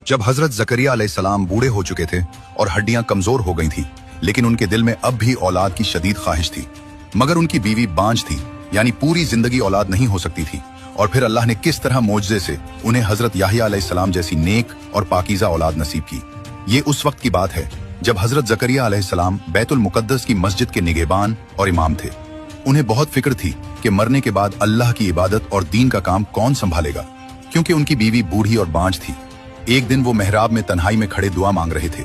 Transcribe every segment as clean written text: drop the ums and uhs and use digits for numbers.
जब हजरत जकरिया अलैहिस्सलाम बूढ़े हो चुके थे और हड्डियां कमजोर हो गई थी, लेकिन उनके दिल में अब भी औलाद की शदीद ख्वाहिश थी। मगर उनकी बीवी बांझ थी, यानी पूरी जिंदगी औलाद नहीं हो सकती थी। और फिर अल्लाह ने किस तरह मोजज़े से उन्हें हजरत याहिया अलैहिस्सलाम जैसी नेक और पाकीज़ा औलाद नसीब की। ये उस वक्त की बात है जब हजरत जकरिया अलैहिस्सलाम बैतुल मुकद्दस की मस्जिद के निगहबान और इमाम थे। उन्हें बहुत फिक्र थी कि मरने के बाद अल्लाह की इबादत और दीन का काम कौन संभालेगा, क्योंकि उनकी बीवी बूढ़ी और बांझ थी। एक दिन वो मेहराब में तन्हाई में खड़े दुआ मांग रहे थे।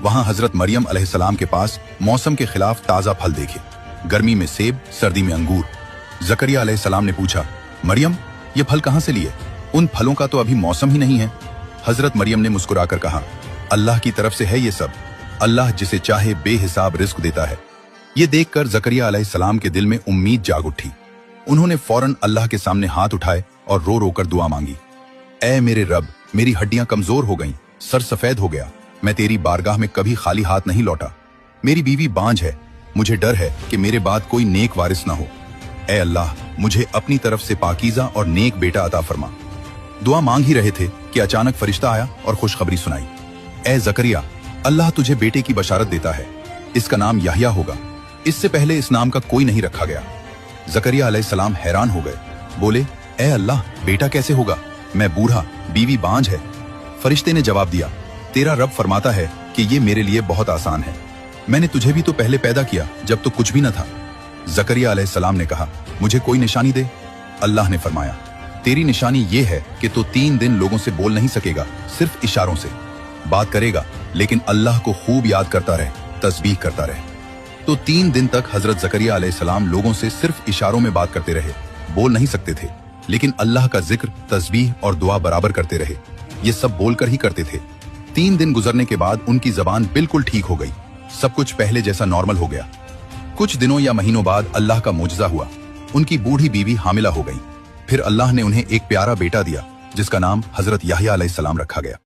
वहां हजरत मरियम अलैहिस्सलाम के पास मौसम के खिलाफ ताजा फल देखे, गर्मी में सेब, सर्दी में अंगूर। जकरिया अलैहिस्सलाम ने पूछा, मरियम ये फल कहां से लिए? उन फलों का तो अभी मौसम ही नहीं है। हजरत मरियम ने मुस्कुराकर कहा, अल्लाह की तरफ से है ये सब। अल्लाह जिसे चाहे बेहिसाब रिस्क देता है। ये देखकर जकरिया अलैहिस्सलाम के दिल में उम्मीद जाग उठी। उन्होंने फौरन अल्लाह के सामने हाथ उठाए और रो रो कर दुआ मांगी। ऐ मेरे रब, मेरी हड्डियां कमजोर हो गईं, सर सफेद हो गया, मैं तेरी बारगाह में कभी खाली हाथ नहीं लौटा। मेरी बीवी बांझ है, मुझे डर है कि मेरे बाद कोई नेक वारिस ना हो। ऐ अल्लाह, मुझे अपनी तरफ से पाकीज़ा और नेक बेटा अता फरमा। दुआ मांग ही रहे थे कि अचानक फरिश्ता आया और खुशखबरी सुनाई। ऐ जकरिया, अल्लाह तुझे बेटे की बशारत देता है, इसका नाम याहिया होगा। इससे पहले इस नाम का कोई नहीं रखा गया। जकरिया अलैहिस्सलाम हैरान हो गए, बोले, ऐ अल्लाह, बेटा कैसे होगा? मैं बूढ़ा, बीवी बांझ है। फरिश्ते ने जवाब दिया, तेरा रब फरमाता है कि ये मेरे लिए बहुत आसान है। मैंने तुझे भी तो पहले पैदा किया जब तो कुछ भी न था। जकरिया अलैहिस्सलाम ने कहा, मुझे कोई निशानी दे। अल्लाह ने फरमाया, तेरी निशानी ये है कि तू 3 दिन लोगों से बोल नहीं सकेगा, सिर्फ इशारों से बात करेगा, लेकिन अल्लाह को खूब याद करता रहे, तस्बीह करता रहे। तो 3 दिन तक हजरत जकरिया अलैहिस्सलाम लोगों से सिर्फ इशारों में बात करते रहे, बोल नहीं सकते थे, लेकिन अल्लाह का जिक्र, तस्बीह और दुआ बराबर करते रहे। ये सब बोलकर ही करते थे। 3 दिन गुजरने के बाद उनकी जबान बिल्कुल ठीक हो गई, सब कुछ पहले जैसा नॉर्मल हो गया। कुछ दिनों या महीनों बाद अल्लाह का मुजज़ा हुआ, उनकी बूढ़ी बीवी हामिला हो गई। फिर अल्लाह ने उन्हें एक प्यारा बेटा दिया, जिसका नाम हजरत याहिया अलैहिस्सलाम रखा गया।